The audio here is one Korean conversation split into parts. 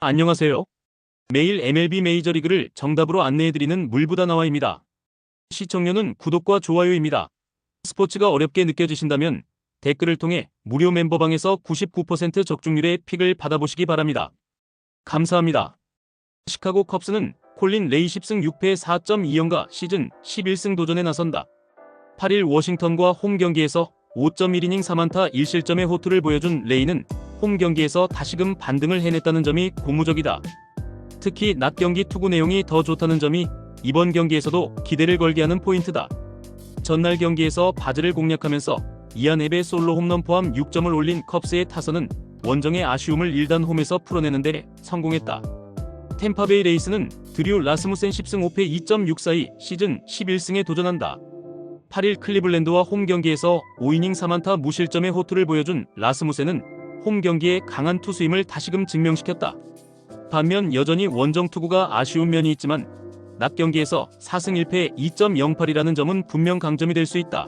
안녕하세요. 매일 MLB 메이저리그를 정답으로 안내해드리는 물보다나와입니다. 시청료는 구독과 좋아요입니다. 스포츠가 어렵게 느껴지신다면 댓글을 통해 무료 멤버방에서 99% 적중률의 픽을 받아보시기 바랍니다. 감사합니다. 시카고 컵스는 콜린 레이 10승 6패 4.2연가 시즌 11승 도전에 나선다. 8일 워싱턴과 홈 경기에서 5.1이닝 4안타 1실점의 호투를 보여준 레이는 홈 경기에서 다시금 반등을 해냈다는 점이 고무적이다. 특히 낮 경기 투구 내용이 더 좋다는 점이 이번 경기에서도 기대를 걸게 하는 포인트다. 전날 경기에서 바즈를 공략하면서 이안 앱의 솔로 홈런 포함 6점을 올린 컵스의 타선은 원정의 아쉬움을 1단 홈에서 풀어내는 데 성공했다. 템파베이 레이스는 드류 라스무센 10승 5패 2.642 시즌 11승에 도전한다. 8일 클리블랜드와 홈 경기에서 5이닝 3안타 무실점의 호투를 보여준 라스무센은 홈 경기에 강한 투수임을 다시금 증명시켰다. 반면 여전히 원정 투구가 아쉬운 면이 있지만 낮 경기에서 4승 1패 2.08이라는 점은 분명 강점이 될 수 있다.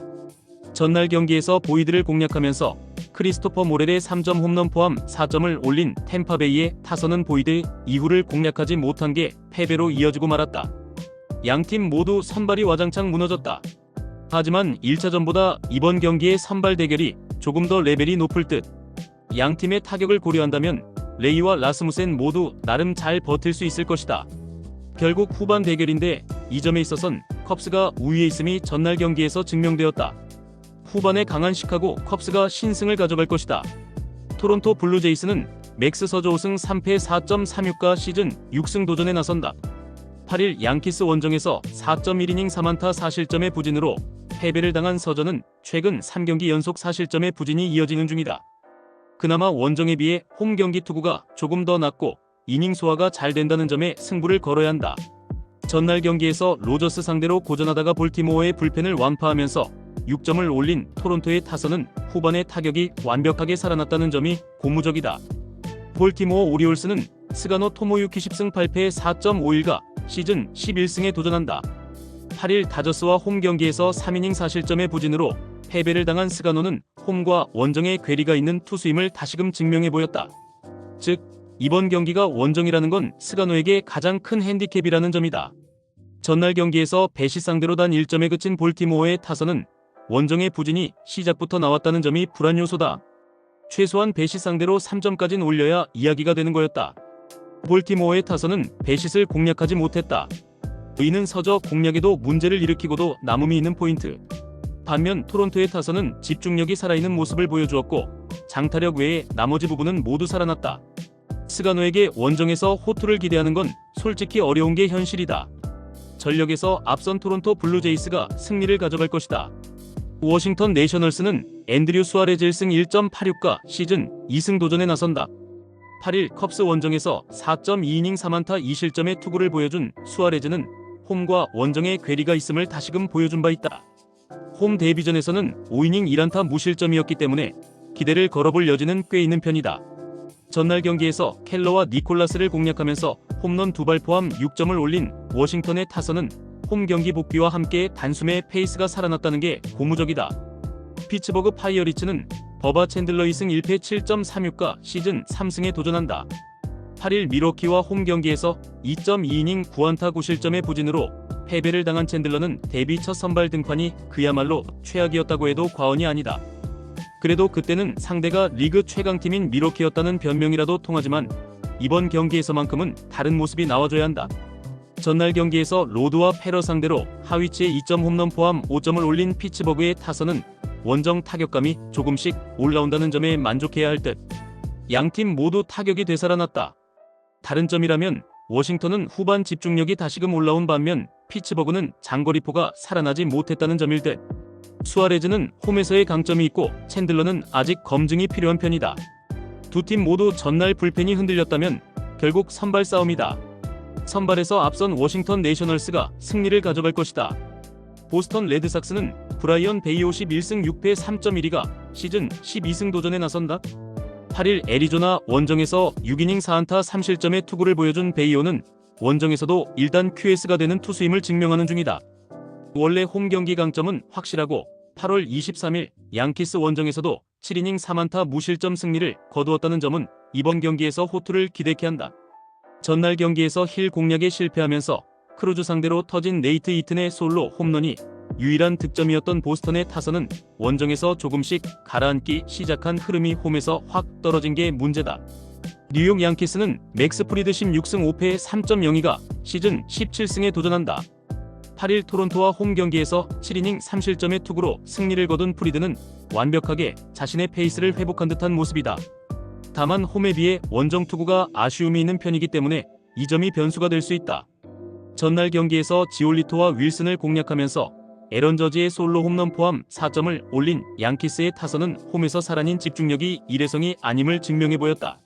전날 경기에서 보이드를 공략하면서 크리스토퍼 모렐의 3점 홈런 포함 4점을 올린 템파베이의 타선은 보이드 이후를 공략하지 못한 게 패배로 이어지고 말았다. 양팀 모두 선발이 와장창 무너졌다. 하지만 1차전보다 이번 경기의 선발 대결이 조금 더 레벨이 높을 듯. 양팀의 타격을 고려한다면 레이와 라스무센 모두 나름 잘 버틸 수 있을 것이다. 결국 후반 대결인데 이 점에 있어선 컵스가 우위에 있음이 전날 경기에서 증명되었다. 후반에 강한 시카고 컵스가 신승을 가져갈 것이다. 토론토 블루제이스는 맥스 서저 5승 3패 4.36가 시즌 6승 도전에 나선다. 8일 양키스 원정에서 4.1이닝 3안타 4실점의 부진으로 패배를 당한 서저는 최근 3경기 연속 4실점의 부진이 이어지는 중이다. 그나마 원정에 비해 홈 경기 투구가 조금 더 낮고 이닝 소화가 잘 된다는 점에 승부를 걸어야 한다. 전날 경기에서 로저스 상대로 고전하다가 볼티모어의 불펜을 완파하면서 6점을 올린 토론토의 타선은 후반의 타격이 완벽하게 살아났다는 점이 고무적이다. 볼티모어 오리올스는 스가노 토모유키 10승 8패 4.51가 시즌 11승에 도전한다. 8일 다저스와 홈 경기에서 3이닝 4실점의 부진으로 패배를 당한 스가노는 홈과 원정의 괴리가 있는 투수임을 다시금 증명해 보였다. 즉, 이번 경기가 원정이라는 건 스가노에게 가장 큰 핸디캡이라는 점이다. 전날 경기에서 배시 상대로 단 1점에 그친 볼티모어의 타선은 원정의 부진이 시작부터 나왔다는 점이 불안 요소다. 최소한 배시 상대로 3점까지는 올려야 이야기가 되는 거였다. 볼티모어의 타선은 배시를 공략하지 못했다. 이는 서저 공략에도 문제를 일으키고도 남음이 있는 포인트. 반면 토론토의 타선은 집중력이 살아있는 모습을 보여주었고 장타력 외에 나머지 부분은 모두 살아났다. 스가노에게 원정에서 호투를 기대하는 건 솔직히 어려운 게 현실이다. 전력에서 앞선 토론토 블루제이스가 승리를 가져갈 것이다. 워싱턴 내셔널스는 앤드류 수아레즈 1승 1.86가 시즌 2승 도전에 나선다. 8일 컵스 원정에서 4.2이닝 3안타 2실점의 투구를 보여준 수아레즈는 홈과 원정의 괴리가 있음을 다시금 보여준 바 있다. 홈 데뷔전에서는 5이닝 1안타 무실점이었기 때문에 기대를 걸어볼 여지는 꽤 있는 편이다. 전날 경기에서 켈러와 니콜라스를 공략하면서 홈런 2발 포함 6점을 올린 워싱턴의 타선은 홈 경기 복귀와 함께 단숨에 페이스가 살아났다는 게 고무적이다. 피츠버그 파이어리츠는 버바 챈들러 2승 1패 7.36가 시즌 3승에 도전한다. 8일 미러키와 홈 경기에서 2.2이닝 9안타 9실점의 부진으로 패배를 당한 챈들러는 데뷔 첫 선발 등판이 그야말로 최악이었다고 해도 과언이 아니다. 그래도 그때는 상대가 리그 최강팀인 미러키였다는 변명이라도 통하지만 이번 경기에서만큼은 다른 모습이 나와줘야 한다. 전날 경기에서 로드와 페러 상대로 하위치의 2점 홈런 포함 5점을 올린 피츠버그의 타선은 원정 타격감이 조금씩 올라온다는 점에 만족해야 할 듯. 양팀 모두 타격이 되살아났다. 다른 점이라면 워싱턴은 후반 집중력이 다시금 올라온 반면 피츠버그는 장거리포가 살아나지 못했다는 점일 듯. 수아레즈는 홈에서의 강점이 있고 챈들러는 아직 검증이 필요한 편이다. 두 팀 모두 전날 불펜이 흔들렸다면 결국 선발 싸움이다. 선발에서 앞선 워싱턴 내셔널스가 승리를 가져갈 것이다. 보스턴 레드삭스는 브라이언 베이오 11승 6패 3.12가 시즌 12승 도전에 나선다. 8일 애리조나 원정에서 6이닝 4안타 3실점의 투구를 보여준 베이오는 원정에서도 일단 QS가 되는 투수임을 증명하는 중이다. 원래 홈 경기 강점은 확실하고 8월 23일 양키스 원정에서도 7이닝 3안타 무실점 승리를 거두었다는 점은 이번 경기에서 호투를 기대케 한다. 전날 경기에서 힐 공략에 실패하면서 크루즈 상대로 터진 네이트 이튼의 솔로 홈런이 유일한 득점이었던 보스턴의 타선은 원정에서 조금씩 가라앉기 시작한 흐름이 홈에서 확 떨어진 게 문제다. 뉴욕 양키스는 맥스 프리드 16승 5패의 3.02가 시즌 17승에 도전한다. 8일 토론토와 홈 경기에서 7이닝 3실점의 투구로 승리를 거둔 프리드는 완벽하게 자신의 페이스를 회복한 듯한 모습이다. 다만 홈에 비해 원정 투구가 아쉬움이 있는 편이기 때문에 이 점이 변수가 될 수 있다. 전날 경기에서 지올리토와 윌슨을 공략하면서 에런 저지의 솔로 홈런 포함 4점을 올린 양키스의 타선은 홈에서 살아닌 집중력이 일회성이 아님을 증명해 보였다.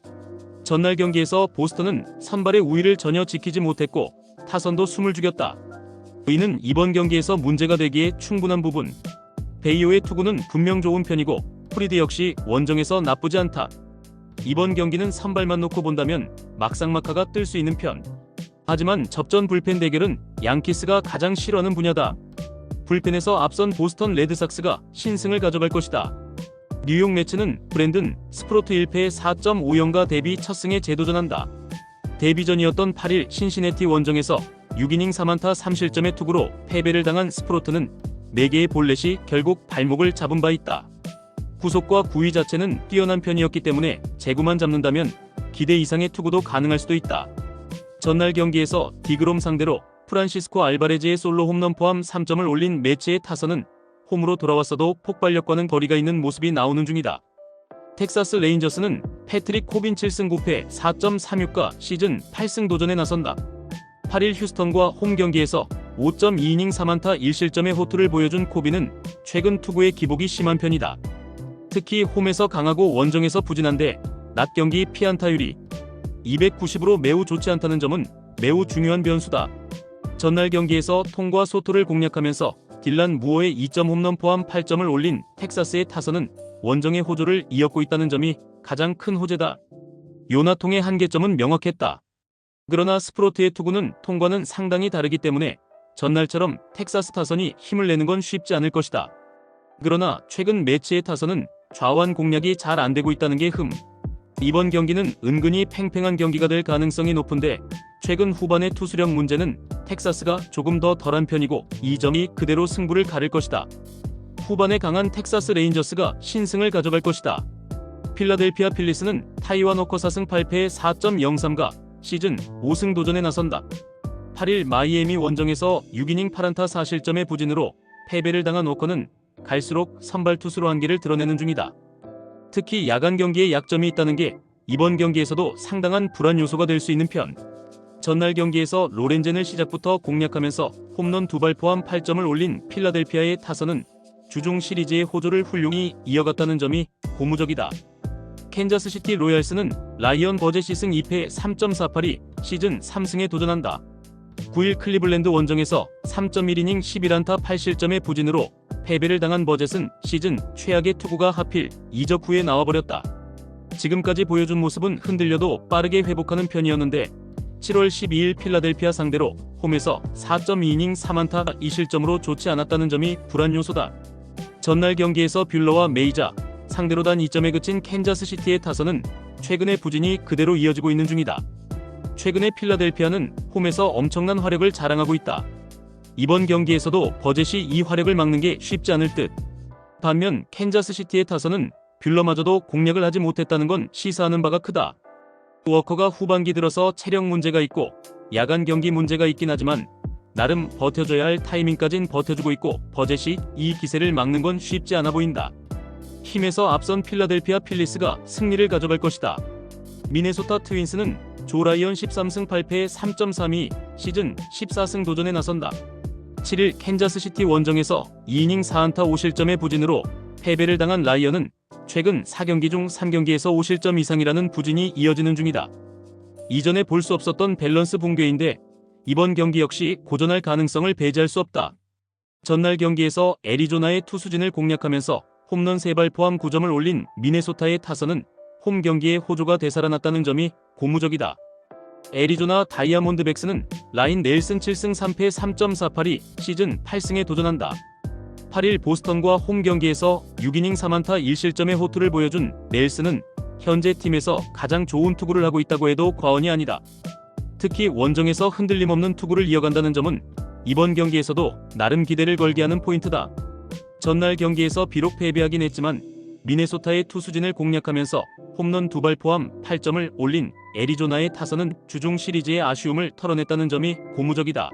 전날 경기에서 보스턴은 선발의 우위를 전혀 지키지 못했고 타선도 숨을 죽였다. 이는 이번 경기에서 문제가 되기에 충분한 부분. 베이오의 투구는 분명 좋은 편이고 프리드 역시 원정에서 나쁘지 않다. 이번 경기는 선발만 놓고 본다면 막상막하가 뜰 수 있는 편. 하지만 접전 불펜 대결은 양키스가 가장 싫어하는 분야다. 불펜에서 앞선 보스턴 레드삭스가 신승을 가져갈 것이다. 뉴욕 매츠는 브랜든 스프로트 1패의 4.50가 데뷔 첫 승에 재도전한다. 데뷔전이었던 8일 신시내티 원정에서 6이닝 4안타 3실점의 투구로 패배를 당한 스프로트는 4개의 볼넷이 결국 발목을 잡은 바 있다. 구속과 구위 자체는 뛰어난 편이었기 때문에 제구만 잡는다면 기대 이상의 투구도 가능할 수도 있다. 전날 경기에서 디그롬 상대로 프란시스코 알바레즈의 솔로 홈런 포함 3점을 올린 매치의 타선은 홈으로 돌아왔어도 폭발력과는 거리가 있는 모습이 나오는 중이다. 텍사스 레인저스는 패트릭 코빈 7승 9패 4.36가 시즌 8승 도전에 나선다. 8일 휴스턴과 홈 경기에서 5.2이닝 3안타 1실점의 호투를 보여준 코빈은 최근 투구의 기복이 심한 편이다. 특히 홈에서 강하고 원정에서 부진한데 낮 경기 피안타율이 290으로 매우 좋지 않다는 점은 매우 중요한 변수다. 전날 경기에서 톰과 소토를 공략하면서 딜란 무어의 2점 홈런 포함 8점을 올린 텍사스의 타선은 원정의 호조를 이었고 있다는 점이 가장 큰 호재다. 요나통의 한계점은 명확했다. 그러나 스프로트의 투구는 톰과는 상당히 다르기 때문에 전날처럼 텍사스 타선이 힘을 내는 건 쉽지 않을 것이다. 그러나 최근 매치의 타선은 좌완 공략이 잘 안되고 있다는 게 흠. 이번 경기는 은근히 팽팽한 경기가 될 가능성이 높은데 최근 후반의 투수력 문제는 텍사스가 조금 더 덜한 편이고 이 점이 그대로 승부를 가를 것이다. 후반에 강한 텍사스 레인저스가 신승을 가져갈 것이다. 필라델피아 필리스는 타이완 워커 4승 8패의 4.03가 시즌 5승 도전에 나선다. 8일 마이애미 원정에서 6이닝 8안타 4실점의 부진으로 패배를 당한 워커는 갈수록 선발 투수로 한계를 드러내는 중이다. 특히 야간 경기에 약점이 있다는 게 이번 경기에서도 상당한 불안 요소가 될 수 있는 편. 전날 경기에서 로렌젠을 시작부터 공략하면서 홈런 2발 포함 8점을 올린 필라델피아의 타선은 주중 시리즈의 호조를 훌륭히 이어갔다는 점이 고무적이다. 캔자스시티 로얄스는 라이언 버젯 시승 2패 3.48이 시즌 3승에 도전한다. 9일 클리블랜드 원정에서 3.1이닝 11안타 8실점의 부진으로 패배를 당한 버젯은 시즌 최악의 투구가 하필 이적 후에 나와버렸다. 지금까지 보여준 모습은 흔들려도 빠르게 회복하는 편이었는데 7월 12일 필라델피아 상대로 홈에서 4.2이닝 3안타 2실점으로 좋지 않았다는 점이 불안 요소다. 전날 경기에서 뷰러와 메이자 상대로 단 2점에 그친 캔자스시티의 타선은 최근의 부진이 그대로 이어지고 있는 중이다. 최근에 필라델피아는 홈에서 엄청난 화력을 자랑하고 있다. 이번 경기에서도 버젯이 이 화력을 막는 게 쉽지 않을 듯. 반면 캔자스시티의 타선은 뷰러마저도 공략을 하지 못했다는 건 시사하는 바가 크다. 워커가 후반기 들어서 체력 문제가 있고 야간 경기 문제가 있긴 하지만 나름 버텨줘야 할 타이밍까진 버텨주고 있고 버젯이 이 기세를 막는 건 쉽지 않아 보인다. 힘에서 앞선 필라델피아 필리스가 승리를 가져갈 것이다. 미네소타 트윈스는 조 라이언 13승 8패의 3.32 시즌 14승 도전에 나선다. 7일 캔자스시티 원정에서 2이닝 4안타 5실점의 부진으로 패배를 당한 라이언은 최근 4경기 중 3경기에서 5실점 이상이라는 부진이 이어지는 중이다. 이전에 볼 수 없었던 밸런스 붕괴인데 이번 경기 역시 고전할 가능성을 배제할 수 없다. 전날 경기에서 애리조나의 투수진을 공략하면서 홈런 3발 포함 9점을 올린 미네소타의 타선은 홈 경기에 호조가 되살아났다는 점이 고무적이다. 애리조나 다이아몬드백스는 라인 넬슨 7승 3패 3.48이 시즌 8승에 도전한다. 8일 보스턴과 홈 경기에서 6이닝 3안타 1실점의 호투를 보여준 넬슨은 현재 팀에서 가장 좋은 투구를 하고 있다고 해도 과언이 아니다. 특히 원정에서 흔들림 없는 투구를 이어간다는 점은 이번 경기에서도 나름 기대를 걸게 하는 포인트다. 전날 경기에서 비록 패배하긴 했지만 미네소타의 투수진을 공략하면서 홈런 2발 포함 8점을 올린 애리조나의 타선은 주중 시리즈의 아쉬움을 털어냈다는 점이 고무적이다.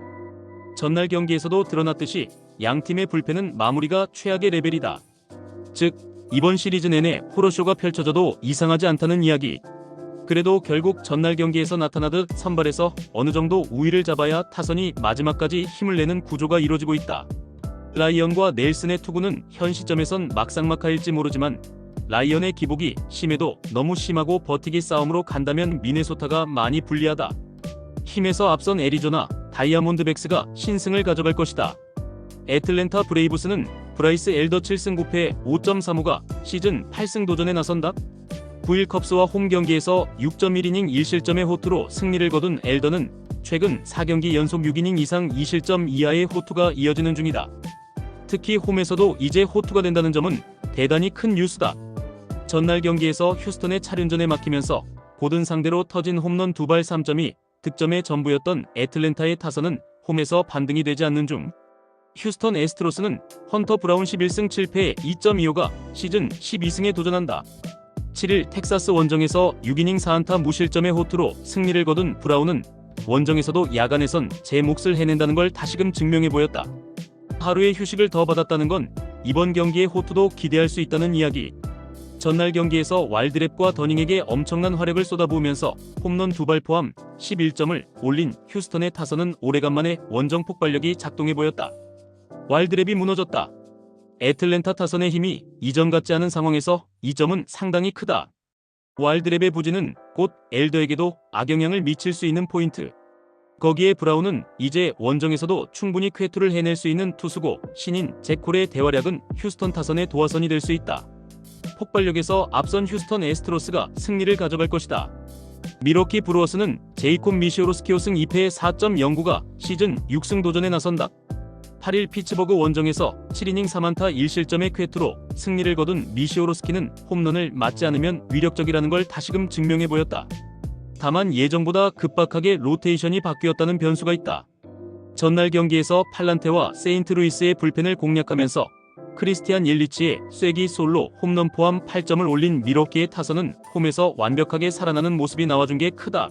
전날 경기에서도 드러났듯이 양팀의 불펜은 마무리가 최악의 레벨이다. 즉, 이번 시리즈 내내 호러쇼가 펼쳐져도 이상하지 않다는 이야기. 그래도 결국 전날 경기에서 나타나듯 선발에서 어느 정도 우위를 잡아야 타선이 마지막까지 힘을 내는 구조가 이루어지고 있다. 라이언과 넬슨의 투구는 현 시점에선 막상막하일지 모르지만 라이언의 기복이 심해도 너무 심하고 버티기 싸움으로 간다면 미네소타가 많이 불리하다. 힘에서 앞선 애리조나 다이아몬드백스가 신승을 가져갈 것이다. 애틀랜타 브레이브스는 브라이스 엘더 7승 9패 5.35가 시즌 8승 도전에 나선다. 9일 컵스와 홈 경기에서 6.1이닝 1실점의 호투로 승리를 거둔 엘더는 최근 4경기 연속 6이닝 이상 2실점 이하의 호투가 이어지는 중이다. 특히 홈에서도 이제 호투가 된다는 점은 대단히 큰 뉴스다. 전날 경기에서 휴스턴의 차륜전에 막히면서 고든 상대로 터진 홈런 2발 3점이 득점의 전부였던 애틀랜타의 타선은 홈에서 반등이 되지 않는 중. 휴스턴 애스트로스는 헌터 브라운 11승 7패 2.25가 시즌 12승에 도전한다. 7일 텍사스 원정에서 6이닝 4안타 무실점의 호투로 승리를 거둔 브라운은 원정에서도 야간에선 제 몫을 해낸다는 걸 다시금 증명해 보였다. 하루의 휴식을 더 받았다는 건 이번 경기의 호투도 기대할 수 있다는 이야기. 전날 경기에서 와일드랩과 더닝에게 엄청난 화력을 쏟아부으면서 홈런 2발 포함 11점을 올린 휴스턴의 타선은 오래간만에 원정 폭발력이 작동해 보였다. 와일드랩이 무너졌다. 애틀랜타 타선의 힘이 이전 같지 않은 상황에서 이 점은 상당히 크다. 와일드랩의 부진은 곧 엘더에게도 악영향을 미칠 수 있는 포인트. 거기에 브라운은 이제 원정에서도 충분히 쾌투를 해낼 수 있는 투수고 신인 잭콜의 대활약은 휴스턴 타선의 도화선이 될 수 있다. 폭발력에서 앞선 휴스턴 애스트로스가 승리를 가져갈 것이다. 미러키 브루어스는 제이콥 미시오로스키 5승 2패 4.09가 시즌 6승 도전에 나선다. 8일 피츠버그 원정에서 7이닝 3안타 1실점의 쾌투로 승리를 거둔 미시오로스키는 홈런을 맞지 않으면 위력적이라는 걸 다시금 증명해 보였다. 다만 예정보다 급박하게 로테이션이 바뀌었다는 변수가 있다. 전날 경기에서 팔란테와 세인트루이스의 불펜을 공략하면서 크리스티안 옐리치의 쐐기 솔로 홈런 포함 8점을 올린 미러키의 타선은 홈에서 완벽하게 살아나는 모습이 나와준 게 크다.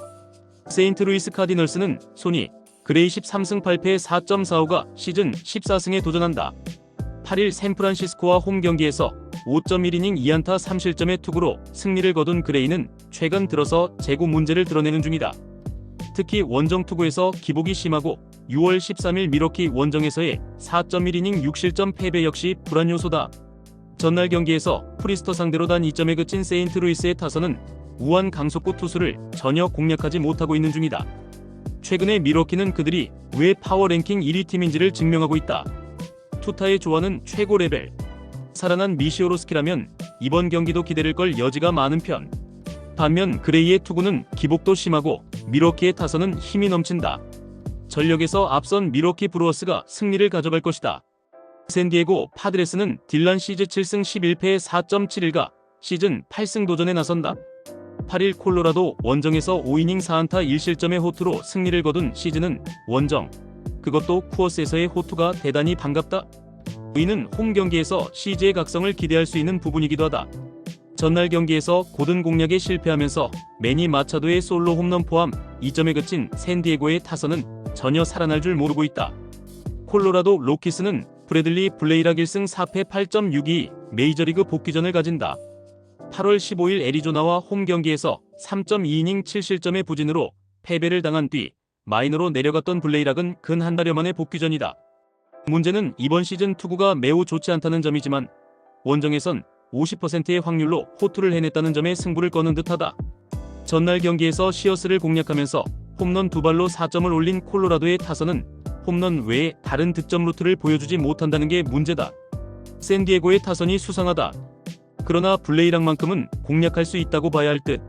세인트루이스 카디널스는 소니 그레이 13승 8패 4.45가 시즌 14승에 도전한다. 8일 샌프란시스코와 홈 경기에서 5.1이닝 2안타 3실점의 투구로 승리를 거둔 그레이는 최근 들어서 제구 문제를 드러내는 중이다. 특히 원정 투구에서 기복이 심하고 6월 13일 미러키 원정에서의 4.1이닝 6실점 패배 역시 불안 요소다. 전날 경기에서 프리스터 상대로 단 2점에 그친 세인트루이스의 타선은 우한 강속구 투수를 전혀 공략하지 못하고 있는 중이다. 최근에 미러키는 그들이 왜 파워 랭킹 1위 팀인지를 증명하고 있다. 투타의 조화는 최고 레벨. 살아난 미시오로스키라면 이번 경기도 기대를 걸 여지가 많은 편. 반면 그레이의 투구는 기복도 심하고 미러키의 타선은 힘이 넘친다. 전력에서 앞선 미러키 브루어스가 승리를 가져갈 것이다. 샌디에고 파드레스는 딜런 시즈 7승 11패 4.71가 시즌 8승 도전에 나선다. 8일 콜로라도 원정에서 5이닝 4안타 1실점의 호투로 승리를 거둔 시즈는 원정, 그것도 쿠어스에서의 호투가 대단히 반갑다. 이는 홈 경기에서 시즈의 각성을 기대할 수 있는 부분이기도 하다. 전날 경기에서 고든 공략에 실패하면서 매니 마차도의 솔로 홈런 포함 2점에 그친 샌디에고의 타선은 전혀 살아날 줄 모르고 있다. 콜로라도 로키스는 브래들리 블레이락 1승 4패 8.62 메이저리그 복귀전을 가진다. 8월 15일 애리조나와 홈 경기에서 3.2이닝 7실점의 부진으로 패배를 당한 뒤 마이너로 내려갔던 블레이락은 근 한 달여 만의 복귀전이다. 문제는 이번 시즌 투구가 매우 좋지 않다는 점이지만 원정에선 50%의 확률로 호투를 해냈다는 점에 승부를 거는 듯하다. 전날 경기에서 시어스를 공략하면서 홈런 2발로 4점을 올린 콜로라도의 타선은 홈런 외에 다른 득점 루트를 보여주지 못한다는 게 문제다. 샌디에고의 타선이 수상하다. 그러나 블레이락만큼은 공략할 수 있다고 봐야 할 듯.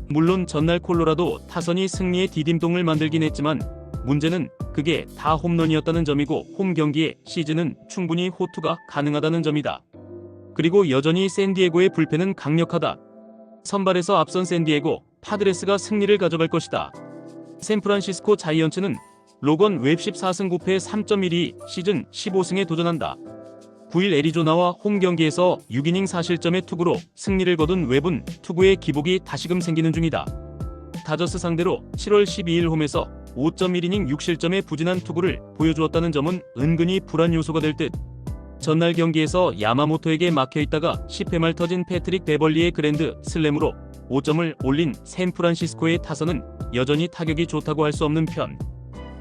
물론 전날 콜로라도 타선이 승리의 디딤동을 만들긴 했지만 문제는 그게 다 홈런이었다는 점이고 홈 경기에 시즌은 충분히 호투가 가능하다는 점이다. 그리고 여전히 샌디에고의 불펜은 강력하다. 선발에서 앞선 샌디에고 파드레스가 승리를 가져갈 것이다. 샌프란시스코 자이언츠는 로건 웹 14승 9패 3.12 시즌 15승에 도전한다. 9일 애리조나와 홈 경기에서 6이닝 4실점의 투구로 승리를 거둔 웹은 투구의 기복이 다시금 생기는 중이다. 다저스 상대로 7월 12일 홈에서 5.1이닝 6실점의 부진한 투구를 보여주었다는 점은 은근히 불안 요소가 될 듯. 전날 경기에서 야마모토에게 막혀있다가 10회 말 터진 패트릭 베벌리의 그랜드 슬램으로 5점을 올린 샌프란시스코의 타선은 여전히 타격이 좋다고 할 수 없는 편.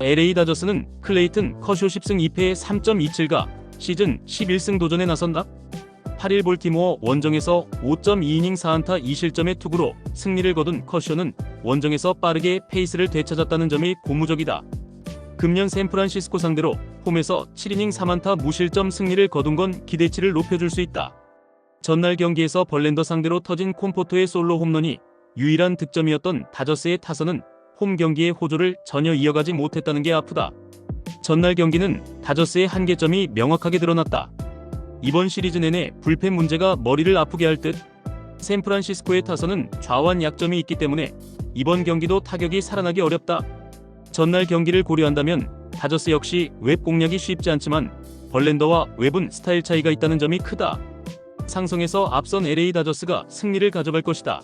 LA 다저스는 클레이튼 커쇼 10승 2패 3.27가 시즌 11승 도전에 나선다. 8일 볼티모어 원정에서 5.2이닝 4안타 2실점의 투구로 승리를 거둔 커쇼는 원정에서 빠르게 페이스를 되찾았다는 점이 고무적이다. 금년 샌프란시스코 상대로 홈에서 7이닝 3안타 무실점 승리를 거둔 건 기대치를 높여줄 수 있다. 전날 경기에서 벌랜더 상대로 터진 콤포토의 솔로 홈런이 유일한 득점이었던 다저스의 타선은 홈 경기의 호조를 전혀 이어가지 못했다는 게 아프다. 전날 경기는 다저스의 한계점이 명확하게 드러났다. 이번 시리즈 내내 불펜 문제가 머리를 아프게 할 듯. 샌프란시스코의 타선은 좌완 약점이 있기 때문에 이번 경기도 타격이 살아나기 어렵다. 전날 경기를 고려한다면 다저스 역시 웹 공략이 쉽지 않지만 벌랜더와 웹은 스타일 차이가 있다는 점이 크다. 상성에서 앞선 LA 다저스가 승리를 가져갈 것이다.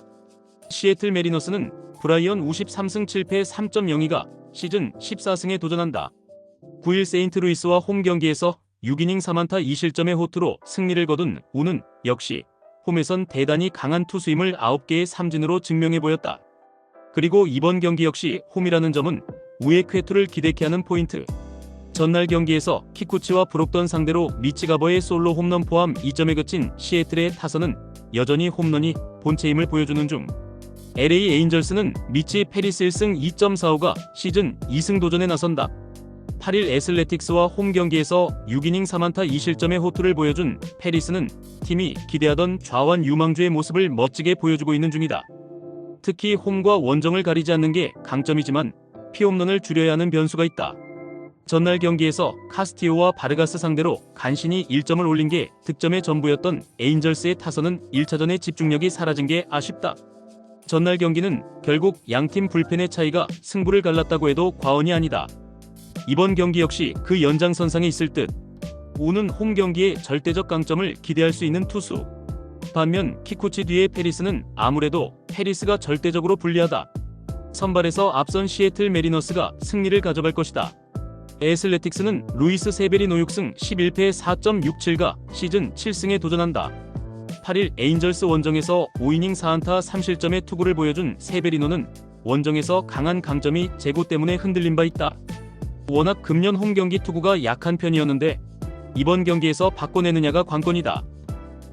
시애틀 메리너스는 브라이언 53승 7패 3.02가 시즌 14승에 도전한다. 9일 세인트루이스와 홈 경기에서 6이닝 3안타 2실점의 호투로 승리를 거둔 우는 역시 홈에선 대단히 강한 투수임을 9개의 삼진으로 증명해 보였다. 그리고 이번 경기 역시 홈이라는 점은 우의 쾌투를 기대케 하는 포인트. 전날 경기에서 키쿠치와 브록던 상대로 미치 가버의 솔로 홈런 포함 2점에 그친 시애틀의 타선은 여전히 홈런이 본체임을 보여주는 중. LA 에인절스는 미치 페리스 1승 2.45가 시즌 2승 도전에 나선다. 8일 애슬레틱스와 홈 경기에서 6이닝 3안타 2실점의 호투를 보여준 페리스는 팀이 기대하던 좌완 유망주의 모습을 멋지게 보여주고 있는 중이다. 특히 홈과 원정을 가리지 않는 게 강점이지만 피홈런을 줄여야 하는 변수가 있다. 전날 경기에서 카스티오와 바르가스 상대로 간신히 1점을 올린 게 득점의 전부였던 에인절스의 타선은 1차전의 집중력이 사라진 게 아쉽다. 전날 경기는 결국 양팀 불펜의 차이가 승부를 갈랐다고 해도 과언이 아니다. 이번 경기 역시 그 연장선상에 있을 듯. 우는 홈 경기의 절대적 강점을 기대할 수 있는 투수. 반면 키쿠치 뒤의 페리스는 아무래도 페리스가 절대적으로 불리하다. 선발에서 앞선 시애틀 메리너스가 승리를 가져갈 것이다. 애슬레틱스는 루이스 세베리노 6승 11패 4.67가 시즌 7승에 도전한다. 8일 에인절스 원정에서 5이닝 4안타 3실점의 투구를 보여준 세베리노는 원정에서 강한 강점이 제구 때문에 흔들린 바 있다. 워낙 금년 홈 경기 투구가 약한 편이었는데 이번 경기에서 바꿔내느냐가 관건이다.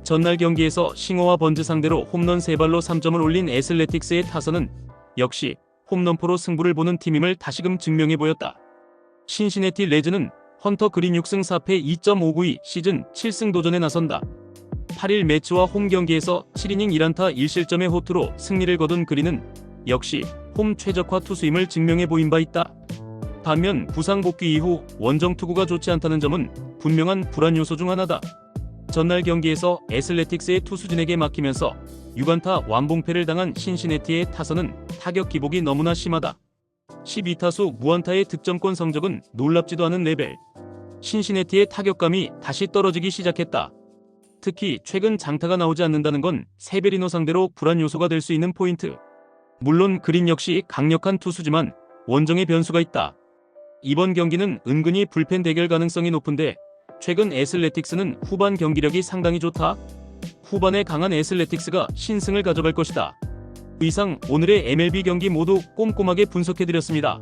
전날 경기에서 싱어와 번즈 상대로 홈런 3발로 3점을 올린 애슬레틱스의 타선은 역시 홈런포로 승부를 보는 팀임을 다시금 증명해 보였다. 신시내티 레즈는 헌터 그린 6승 4패 2.592 시즌 7승 도전에 나선다. 8일 매치와 홈 경기에서 7이닝 1안타 1실점의 호투로 승리를 거둔 그린은 역시 홈 최적화 투수임을 증명해 보인 바 있다. 반면 부상 복귀 이후 원정 투구가 좋지 않다는 점은 분명한 불안 요소 중 하나다. 전날 경기에서 애슬레틱스의 투수진에게 막히면서 6안타 완봉패를 당한 신시내티의 타선은 타격 기복이 너무나 심하다. 12타수 무안타의 득점권 성적은 놀랍지도 않은 레벨. 신시내티의 타격감이 다시 떨어지기 시작했다. 특히 최근 장타가 나오지 않는다는 건 세베리노 상대로 불안 요소가 될 수 있는 포인트. 물론 그린 역시 강력한 투수지만 원정의 변수가 있다. 이번 경기는 은근히 불펜 대결 가능성이 높은데 최근 애슬레틱스는 후반 경기력이 상당히 좋다. 후반에 강한 애슬레틱스가 신승을 가져갈 것이다. 이상 오늘의 MLB 경기 모두 꼼꼼하게 분석해드렸습니다.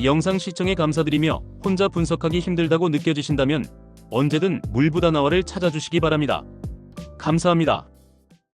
영상 시청에 감사드리며 혼자 분석하기 힘들다고 느껴지신다면 언제든 물부다나와를 찾아주시기 바랍니다. 감사합니다.